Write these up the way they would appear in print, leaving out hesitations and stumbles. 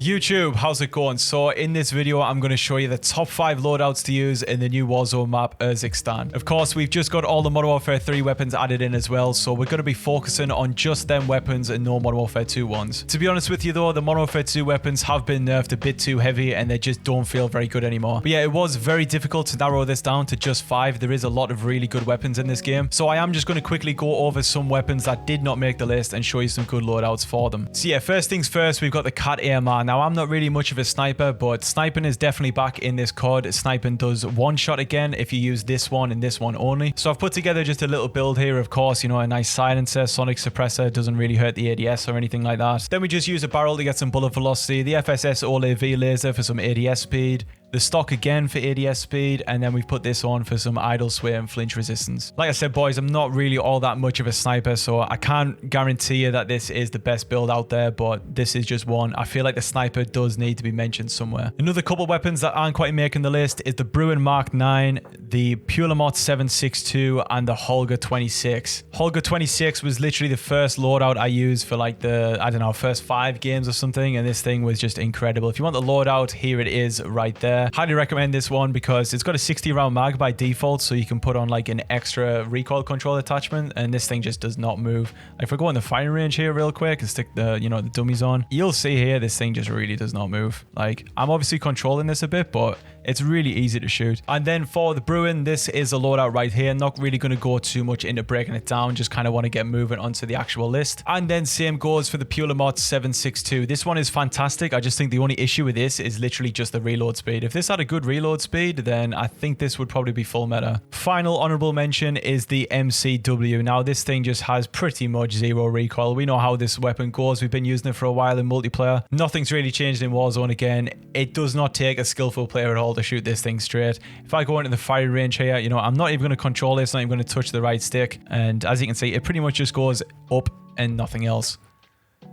YouTube, how's it going? So in this video, I'm going to show you the top 5 loadouts to use in the new Warzone map, Urzikstan. Of course, we've just got all the Modern Warfare 3 weapons added in as well, so we're going to be focusing on just them weapons and no Modern Warfare 2 ones. To be honest with you though, the Modern Warfare 2 weapons have been nerfed a bit too heavy and they just don't feel very good anymore. But yeah, it was very difficult to narrow this down to just 5. There is a lot of really good weapons in this game. So I am just going to quickly go over some weapons that did not make the list and show you some good loadouts for them. So yeah, first things first, we've got the KATT AMR. Now, I'm not really much of a sniper, but sniping is definitely back in this COD. Sniping does one shot again if you use this one and this one only. So I've put together just a little build here. Of course, you know, a nice silencer, sonic suppressor, doesn't really hurt the ADS or anything like that. Then we just use a barrel to get some bullet velocity, the FSS OLAV laser for some ADS speed, the stock again for ADS speed, and then we've put this on for some idle sway and flinch resistance. Like I said, boys, I'm not really all that much of a sniper, so I can't guarantee you that this is the best build out there, but this is just one. I feel like the sniper does need to be mentioned somewhere. Another couple weapons that aren't quite making the list is the Bruen Mk9, the Puleymot 762, and the Holger 26. Holger 26 was literally the first loadout I used for like the, I don't know, first 5 games or something, and this thing was just incredible. If you want the loadout, here it is right there. Highly recommend this one because it's got a 60 round mag by default, so you can put on like an extra recoil control attachment, and this thing just does not move. If we go in the firing range here real quick and stick the, you know, the dummies on, you'll see here this thing just really does not move. Like, I'm obviously controlling this a bit, but it's really easy to shoot. And then for the Bruen, this is a loadout right here. Not really going to go too much into breaking it down, just kind of want to get moving onto the actual list. And then same goes for the Puleymot 762. This one is fantastic. I just think the only issue with this is literally just the reload speed. If this had a good reload speed, then I think this would probably be full meta. Final honorable mention is the MCW. Now, this thing just has pretty much zero recoil. We know how this weapon goes. We've been using it for a while in multiplayer. Nothing's really changed in Warzone again. It does not take a skillful player at all to shoot this thing straight. If I go into the firing range here, you know, I'm not even going to control this, not even going to touch the right stick, and as you can see, it pretty much just goes up and nothing else.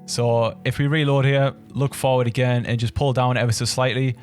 So if we reload here, look forward again and just pull down ever so slightly,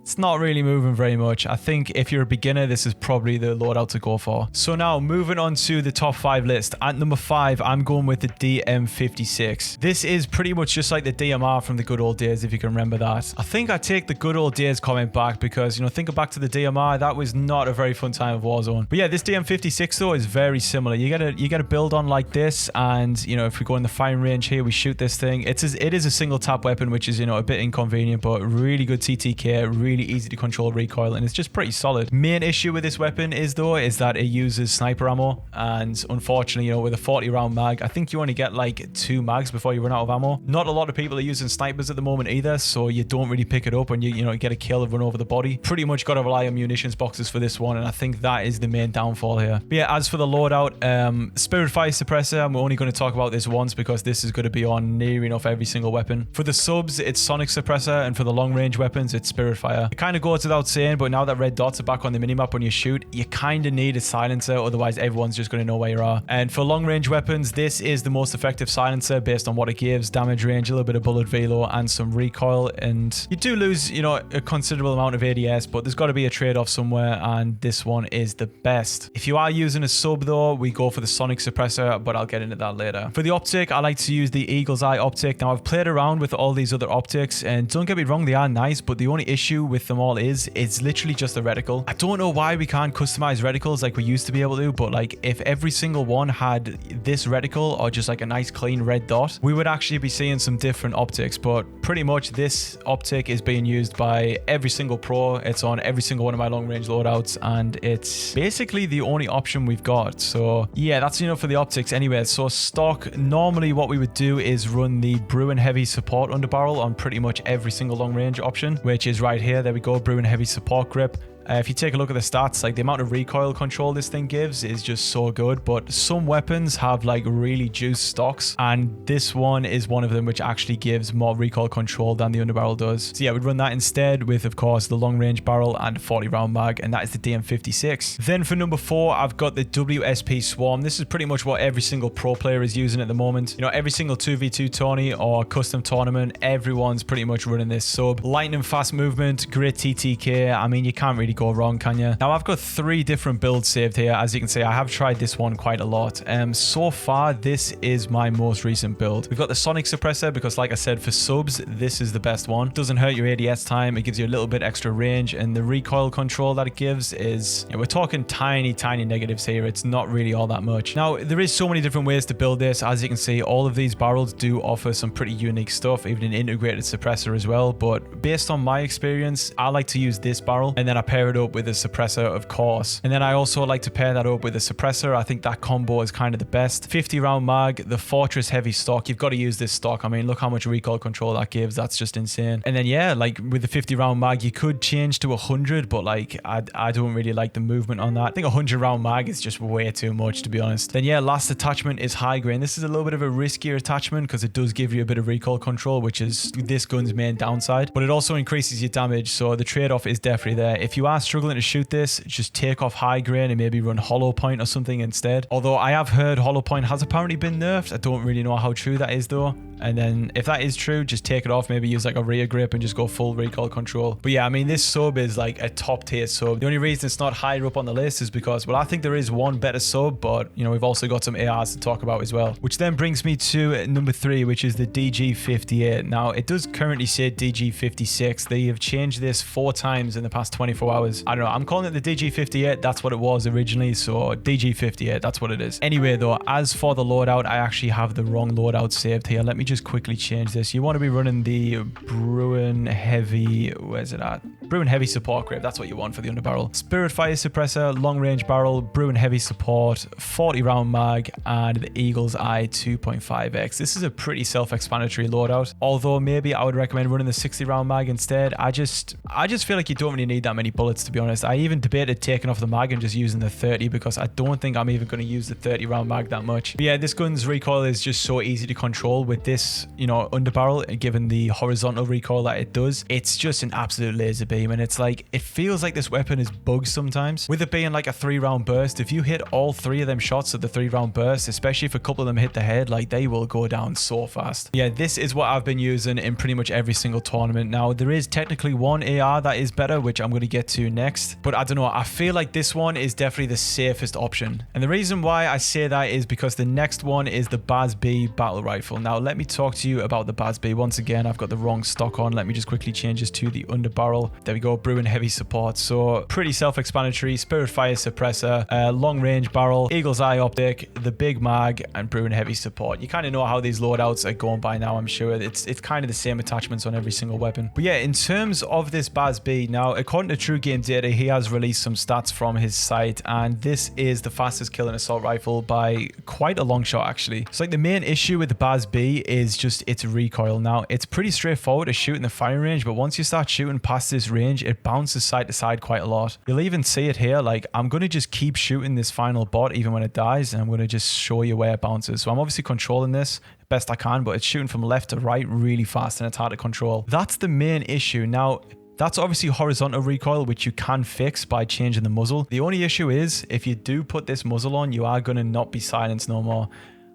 it's not really moving very much. I think if you're a beginner, this is probably the loadout to go for. So now moving on to the top 5 list. At number 5, I'm going with the DM56. This is pretty much just like the DMR from the good old days, if you can remember that. I think I take the good old days comment back because, you know, thinking back to the DMR, that was not a very fun time of Warzone. But yeah, this DM56 though is very similar. You get a build on like this, and you know, if we go in the firing range here, we shoot this thing. It is a single tap weapon, which is, you know, a bit inconvenient, but really good TTK, really easy to control recoil, and it's just pretty solid. Main issue with this weapon is that it uses sniper ammo, and unfortunately, you know, with a 40 round mag, I think you only get like 2 mags before you run out of ammo. Not a lot of people are using snipers at the moment either, so you don't really pick it up when you know, get a kill and run over the body. Pretty much got to rely on munitions boxes for this one, and I think that is the main downfall here. But yeah, as for the loadout, Spirit Fire Suppressor, I'm only going to talk about this once because this is going to be on near enough every single weapon. For the subs, it's Sonic Suppressor, and for the long range weapons, it's Spirit Fire. It kind of goes without saying, but now that red dots are back on the minimap when you shoot, you kind of need a silencer, otherwise everyone's just going to know where you are. And for long range weapons, this is the most effective silencer based on what it gives: damage range, a little bit of bullet velo, and some recoil. And you do lose, you know, a considerable amount of ADS, but there's got to be a trade-off somewhere, and this one is the best. If you are using a sub though, we go for the Sonic Suppressor, but I'll get into that later. For the optic, I like to use the Eagle's Eye optic. Now, I've played around with all these other optics, and don't get me wrong, they are nice, but the only issue with them all is it's literally just a reticle. I don't know why we can't customize reticles like we used to be able to, but like if every single one had this reticle or just like a nice clean red dot, we would actually be seeing some different optics. But pretty much this optic is being used by every single pro. It's on every single one of my long range loadouts, and it's basically the only option we've got. So yeah, that's, you know, for the optics anyway. So stock, normally what we would do is run the Bruen Heavy Support Underbarrel on pretty much every single long range option, which is right here. There we go, Bruen Heavy Support Grip. If you take a look at the stats, like the amount of recoil control this thing gives is just so good, but some weapons have like really juiced stocks, and this one is one of them which actually gives more recoil control than the underbarrel does. So yeah, we'd run that instead with, of course, the long range barrel and 40 round mag, and that is the DM56. Then for number 4, I've got the WSP SWARM. This is pretty much what every single pro player is using at the moment. You know, every single 2v2 tourney or custom tournament, everyone's pretty much running this sub. Lightning fast movement, great TTK. I mean, you can't really go wrong, can you? Now, I've got 3 different builds saved here. As you can see, I have tried this one quite a lot. So far, this is my most recent build. We've got the sonic suppressor because, like I said, for subs, this is the best one. Doesn't hurt your ADS time. It gives you a little bit extra range, and the recoil control that it gives is, we're talking tiny negatives here. It's not really all that much. Now, there is so many different ways to build this. As you can see, all of these barrels do offer some pretty unique stuff, even an integrated suppressor as well. But based on my experience, I like to use this barrel, and then I pair it up with a suppressor, of course. And then I also like to pair that up with a suppressor. I think that combo is kind of the best. 50 round mag, the Fortress heavy stock. You've got to use this stock. I mean, look how much recoil control that gives. That's just insane. And then, yeah, like with the 50 round mag, you could change to 100, but like I don't really like the movement on that. I think 100 round mag is just way too much, to be honest. Then, yeah, last attachment is high grain. This is a little bit of a riskier attachment because it does give you a bit of recoil control, which is this gun's main downside, but it also increases your damage. So the trade-off is definitely there. If you are struggling to shoot this, just take off high grain and maybe run hollow point or something instead. Although I have heard hollow point has apparently been nerfed. I don't really know how true that is though. And then if that is true, just take it off, maybe use like a rear grip and just go full recoil control. But yeah, I mean, this sub is like a top tier sub. The only reason it's not higher up on the list is because, well, I think there is one better sub, but you know, we've also got some ARs to talk about as well. Which then brings me to number 3, which is the DG58. Now, it does currently say DG56. They have changed this 4 times in the past 24 hours. I don't know, I'm calling it the DG58. That's what it was originally, so DG58, that's what it is. Anyway though, as for the loadout, I actually have the wrong loadout saved here. Let me just quickly change this. You want to be running the Bruen Heavy, where's it at? Bruen Heavy Support Grip, that's what you want for the underbarrel. Spirit Fire Suppressor, long range barrel, Bruen Heavy Support, 40 round mag, and the Eagle's Eye 2.5x. This is a pretty self-explanatory loadout, although maybe I would recommend running the 60 round mag instead. I just feel like you don't really need that many bullets, to be honest. I even debated taking off the mag and just using the 30 because I don't think I'm even going to use the 30 round mag that much. But yeah, this gun's recoil is just so easy to control with this, you know, underbarrel, given the horizontal recoil that it does. It's just an absolute laser beam, and it's like, it feels like this weapon is bugged sometimes. With it being like a 3-round burst, if you hit all 3 of them shots of the 3-round burst, especially if a couple of them hit the head, like they will go down so fast. Yeah, this is what I've been using in pretty much every single tournament. Now, there is technically one AR that is better, which I'm going to get to next, but I don't know, I feel like this one is definitely the safest option. And the reason why I say that is because the next one is the BAS-B battle rifle. Now, let me talk to you about the BAS-B. Once again, I've got the wrong stock on. Let me just quickly change this to the underbarrel. There we go, Bruen Heavy Support. So pretty self-explanatory. Spirit Fire Suppressor, long range barrel, Eagle's Eye optic, the big mag, and Bruen Heavy Support. You kind of know how these loadouts are going by now, I'm sure. It's kind of the same attachments on every single weapon. But yeah, in terms of this BAS-B, now according to True Game Data, he has released some stats from his site, and this is the fastest killing assault rifle by quite a long shot, actually. It's like the main issue with the BAS-B is just its recoil. Now, it's pretty straightforward to shoot in the firing range, but once you start shooting past this range, it bounces side to side quite a lot. You'll even see it here. Like, I'm going to just keep shooting this final bot even when it dies, and I'm going to just show you where it bounces. So I'm obviously controlling this best I can, but it's shooting from left to right really fast, and it's hard to control. That's the main issue. Now, that's obviously horizontal recoil, which you can fix by changing the muzzle. The only issue is, if you do put this muzzle on, you are going to not be silenced no more.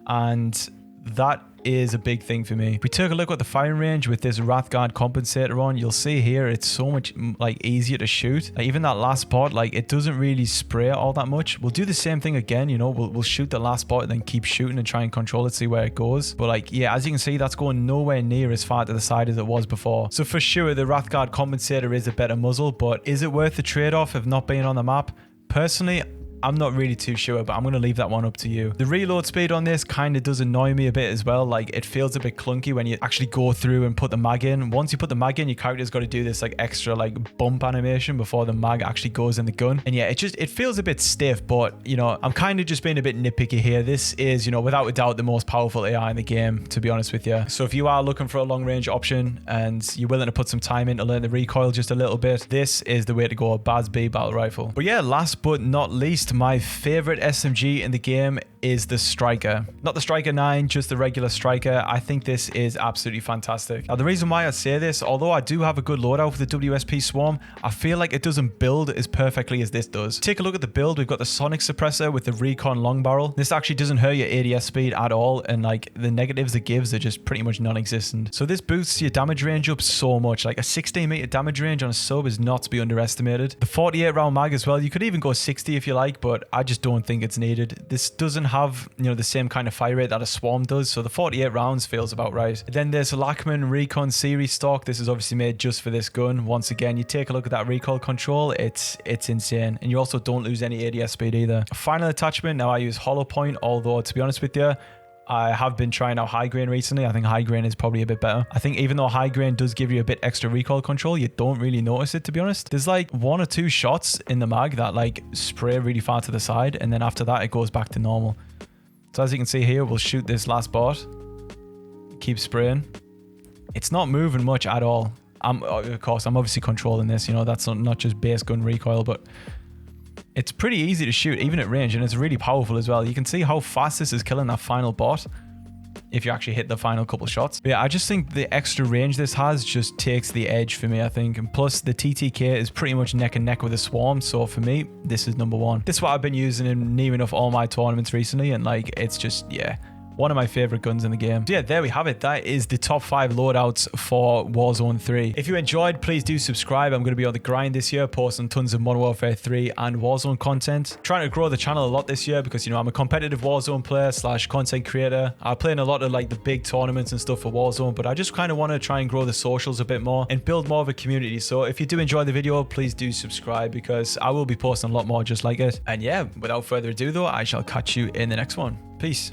And that is a big thing for me. If we take a look at the firing range with this Wrathguard compensator on, you'll see here it's so much like easier to shoot. Like, even that last bot, like, it doesn't really spray all that much. We'll do the same thing again, you know, we'll shoot the last bot and then keep shooting and try and control it, see where it goes. But like, yeah, as you can see, that's going nowhere near as far to the side as it was before. So for sure, the Wrathguard compensator is a better muzzle, but is it worth the trade-off of not being on the map? Personally, I'm not really too sure, but I'm going to leave that one up to you. The reload speed on this kind of does annoy me a bit as well. Like, it feels a bit clunky when you actually go through and put the mag in. Once you put the mag in, your character's got to do this like extra like bump animation before the mag actually goes in the gun. And yeah, it feels a bit stiff, but you know, I'm kind of just being a bit nitpicky here. This is, you know, without a doubt the most powerful AI in the game, to be honest with you. So if you are looking for a long range option and you're willing to put some time in to learn the recoil just a little bit, this is the way to go, a BAS-B battle rifle. But yeah, last but not least, my favorite SMG in the game is the Striker. Not the Striker 9, just the regular Striker. I think this is absolutely fantastic. Now, the reason why I say this, although I do have a good loadout for the WSP Swarm, I feel like it doesn't build as perfectly as this does. Take a look at the build. We've got the Sonic Suppressor with the Recon Long Barrel. This actually doesn't hurt your ADS speed at all, and like the negatives it gives are just pretty much non-existent. So this boosts your damage range up so much. Like a 16 meter damage range on a sub is not to be underestimated. The 48 round mag as well. You could even go 60 if you like, but I just don't think it's needed. This doesn't have, you know, the same kind of fire rate that a Swarm does, so the 48 rounds feels about right. Then there's a Lachman Recon series stock. This is obviously made just for this gun. Once again, you take a look at that recoil control, it's insane, and you also don't lose any ADS speed either. Final attachment, now I use hollow point, although to be honest with you, I have been trying out high grain recently. I think high grain is probably a bit better. I think even though high grain does give you a bit extra recoil control, you don't really notice it, to be honest. There's like 1 or 2 shots in the mag that like spray really far to the side, and then after that it goes back to normal. So as you can see here, we'll shoot this last bot. Keep spraying. It's not moving much at all. Of course, I'm obviously controlling this, you know, that's not just base gun recoil, but it's pretty easy to shoot even at range, and it's really powerful as well. You can see how fast this is killing that final bot if you actually hit the final couple shots. But yeah, I just think the extra range this has just takes the edge for me, I think. And plus the TTK is pretty much neck and neck with the Swarm, so for me, this is number 1. This is what I've been using in near enough all my tournaments recently, and like, it's just, yeah, one of my favorite guns in the game. So yeah, there we have it. That is the top 5 loadouts for Warzone 3. If you enjoyed, please do subscribe. I'm going to be on the grind this year, posting tons of Modern Warfare 3 and Warzone content. Trying to grow the channel a lot this year because, you know, I'm a competitive Warzone player / content creator. I play in a lot of like the big tournaments and stuff for Warzone, but I just kind of want to try and grow the socials a bit more and build more of a community. So if you do enjoy the video, please do subscribe because I will be posting a lot more just like it. And yeah, without further ado though, I shall catch you in the next one. Peace.